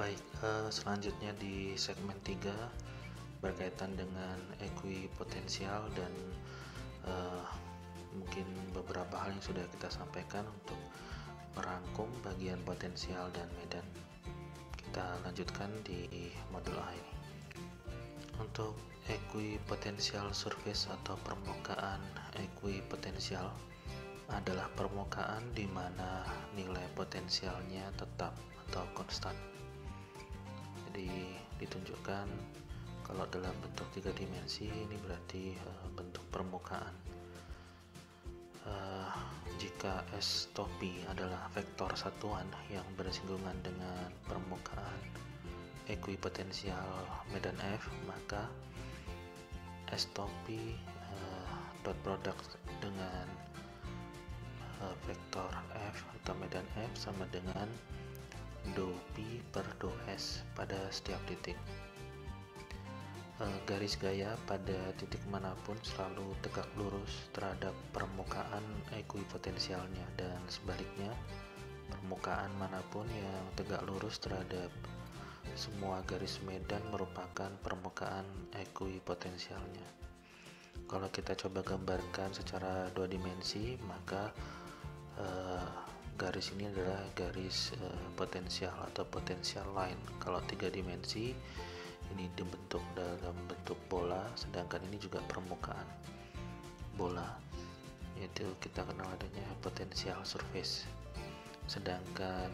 Baik, selanjutnya di segmen 3 berkaitan dengan ekuipotensial dan eh, mungkin beberapa hal yang sudah kita sampaikan untuk merangkum bagian potensial dan medan. Kita lanjutkan di modul A ini. Untuk ekuipotensial surface atau permukaan ekuipotensial adalah permukaan di mana nilai potensialnya tetap atau konstan. Jadi ditunjukkan kalau dalam bentuk 3 dimensi ini berarti bentuk permukaan. Jika S topi adalah vektor satuan yang bersinggungan dengan permukaan ekuipotensial medan F, maka S topi dot product dengan vektor F atau medan F sama dengan dou P per dou S pada setiap titik. Garis gaya pada titik manapun selalu tegak lurus terhadap permukaan ekuipotensialnya, dan sebaliknya permukaan manapun yang tegak lurus terhadap semua garis medan merupakan permukaan ekuipotensialnya. Kalau kita coba gambarkan secara 2 dimensi, maka garis ini adalah garis potensial atau potential line. Kalau 3 dimensi ini dibentuk dalam bentuk bola, sedangkan ini juga permukaan bola, yaitu kita kenal adanya potential surface. Sedangkan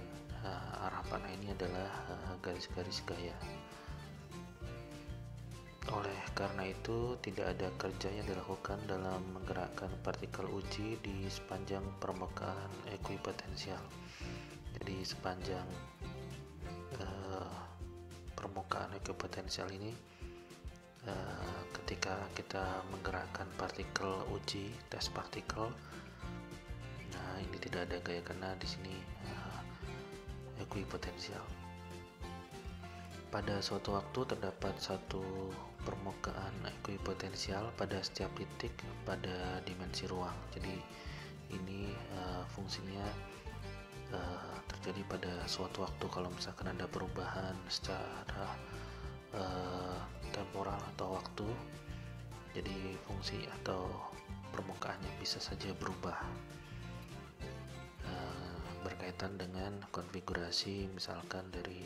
arah panah ini adalah garis-garis gaya. Oleh karena itu, tidak ada kerja yang dilakukan dalam menggerakkan partikel uji di sepanjang permukaan ekuipotensial. Jadi sepanjang permukaan ekuipotensial ini, ketika kita menggerakkan partikel uji, tes partikel, nah ini tidak ada gaya karena di sini ekuipotensial. Pada suatu waktu terdapat satu permukaan ekuipotensial pada setiap titik pada dimensi ruang. Jadi ini fungsinya terjadi pada suatu waktu kalau misalkan ada perubahan secara temporal atau waktu, jadi fungsi atau permukaannya bisa saja berubah berkaitan dengan konfigurasi, misalkan dari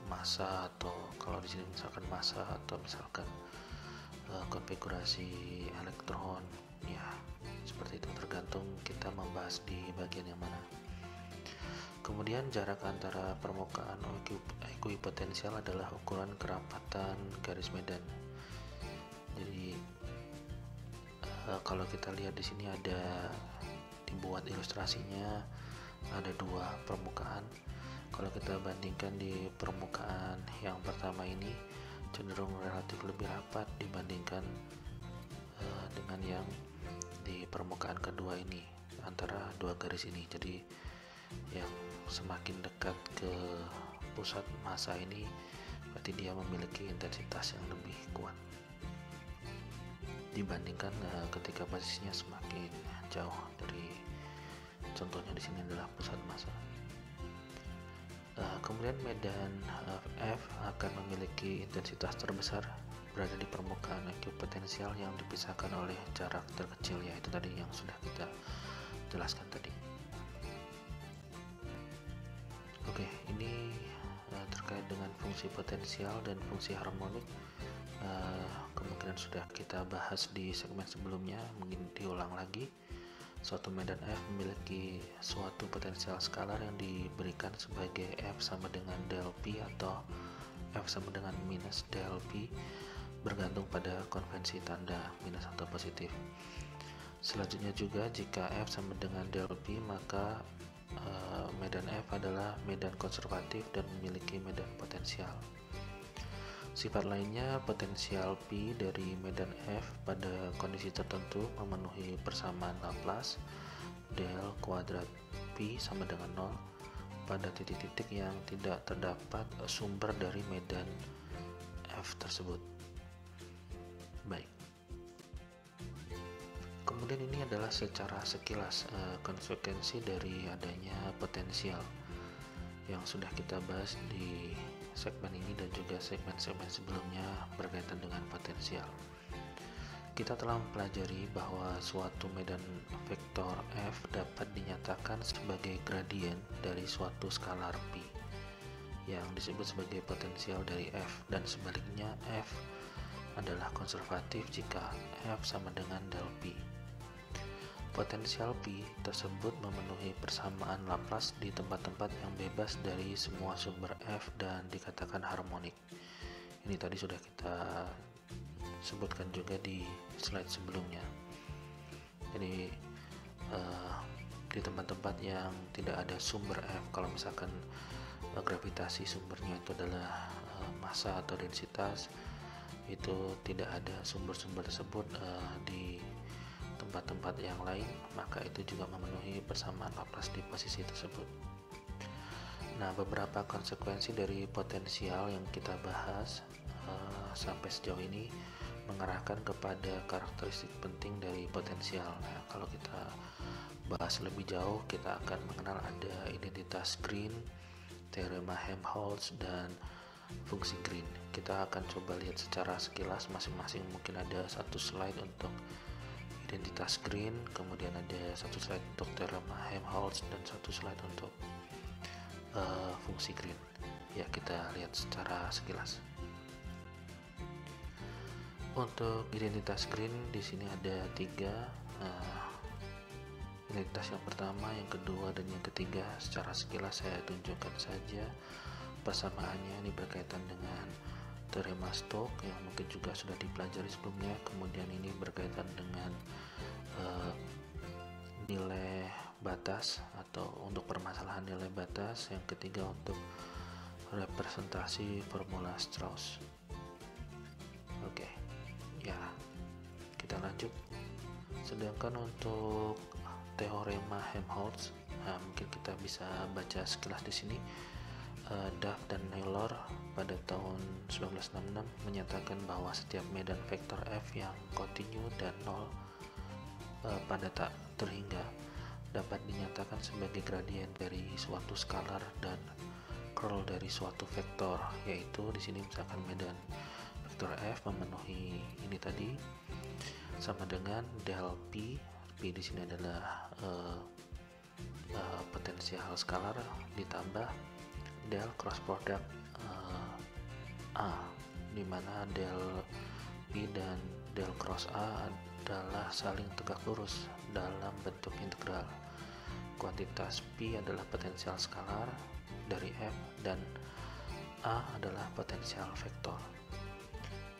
massa, atau kalau di sini misalkan massa, atau misalkan konfigurasi elektron, ya seperti itu, tergantung kita membahas di bagian yang mana. Kemudian jarak antara permukaan ekuipotensial adalah ukuran kerapatan garis medan. Jadi kalau kita lihat di sini ada dibuat ilustrasinya, ada 2 permukaan. Kalau kita bandingkan di permukaan yang pertama ini cenderung relatif lebih rapat dibandingkan dengan yang di permukaan kedua ini, antara 2 garis ini. Jadi yang semakin dekat ke pusat massa ini berarti dia memiliki intensitas yang lebih kuat dibandingkan ketika posisinya semakin jauh dari, contohnya di sini adalah pusat massa. Kemudian medan F akan memiliki intensitas terbesar berada di permukaan ekuipotensial yang dipisahkan oleh jarak terkecil, yaitu tadi yang sudah kita jelaskan tadi. Oke, ini terkait dengan fungsi potensial dan fungsi harmonik. Kemungkinan sudah kita bahas di segmen sebelumnya, mungkin diulang lagi. Suatu medan F memiliki suatu potensial skalar yang diberikan sebagai F sama dengan del P atau F sama dengan minus del P, bergantung pada konvensi tanda minus atau positif. Selanjutnya juga, jika F sama dengan del P, maka medan F adalah medan konservatif dan memiliki medan potensial. Sifat lainnya, potensial P dari medan F pada kondisi tertentu memenuhi persamaan Laplace del kuadrat P sama dengan 0 pada titik-titik yang tidak terdapat sumber dari medan F tersebut. Baik. Kemudian ini adalah secara sekilas konsekuensi dari adanya potensial. yang sudah kita bahas di segmen ini dan juga segmen-segmen sebelumnya berkaitan dengan potensial. Kita telah mempelajari bahwa suatu medan vektor f dapat dinyatakan sebagai gradien dari suatu skalar p yang disebut sebagai potensial dari f, dan sebaliknya f adalah konservatif jika f sama dengan del p. Potensial P tersebut memenuhi persamaan Laplace di tempat-tempat yang bebas dari semua sumber F dan dikatakan harmonik. Ini tadi sudah kita sebutkan juga di slide sebelumnya. Jadi di tempat-tempat yang tidak ada sumber F, kalau misalkan gravitasi sumbernya itu adalah massa atau densitas, itu tidak ada sumber-sumber tersebut di tempat-tempat yang lain, maka itu juga memenuhi persamaan Laplace di posisi tersebut. Nah, beberapa konsekuensi dari potensial yang kita bahas sampai sejauh ini mengarahkan kepada karakteristik penting dari potensial. Nah, kalau kita bahas lebih jauh, kita akan mengenal ada identitas Green, teorema Helmholtz, dan fungsi Green. Kita akan coba lihat secara sekilas masing-masing. Mungkin ada satu slide untuk identitas Green, kemudian ada satu slide untuk teorema Helmholtz, dan satu slide untuk fungsi Green. Ya, kita lihat secara sekilas. Untuk identitas Green di sini ada tiga. Identitas yang pertama, yang kedua, dan yang ketiga. Secara sekilas saya tunjukkan saja persamaannya. Ini berkaitan dengan teorema Stokes yang mungkin juga sudah dipelajari sebelumnya. Kemudian ini berkaitan dengan nilai batas atau untuk permasalahan nilai batas. Yang ketiga untuk representasi formula Strauss. Oke, ya kita lanjut. Sedangkan untuk teorema Helmholtz, mungkin kita bisa baca sekilas di sini. Duff dan Naylor pada tahun 1966 menyatakan bahwa setiap medan vektor f yang kontinu dan nol pada tak terhingga dapat dinyatakan sebagai gradien dari suatu skalar dan curl dari suatu vektor, yaitu di sini misalkan medan vektor f memenuhi ini tadi sama dengan del p. P di sini adalah potensial skalar ditambah del cross product A, di mana del P dan del cross A adalah saling tegak lurus dalam bentuk integral. Kuantitas P adalah potensial skalar dari F dan A adalah potensial vektor.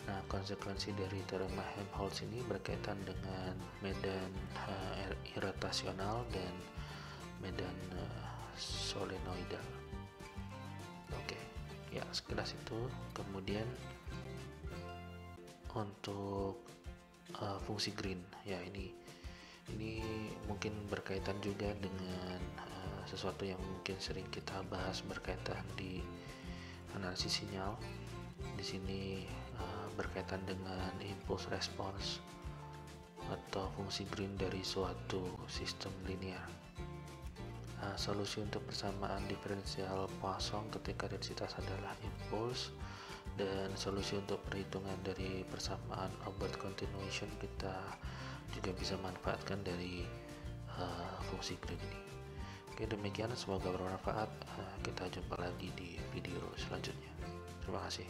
Nah, konsekuensi dari teorema Helmholtz ini berkaitan dengan medan irrotasional dan medan solenoidal. Oke, ya sekilas itu. Kemudian untuk fungsi Green, ya ini mungkin berkaitan juga dengan sesuatu yang mungkin sering kita bahas berkaitan di analisis sinyal. Di sini berkaitan dengan impulse response atau fungsi Green dari suatu sistem linear. Solusi untuk persamaan diferensial Poisson ketika densitas adalah impuls, dan solusi untuk perhitungan dari persamaan Aubert continuation kita juga bisa manfaatkan dari fungsi Green ini. Oke, demikian, semoga bermanfaat. Kita jumpa lagi di video selanjutnya. Terima kasih.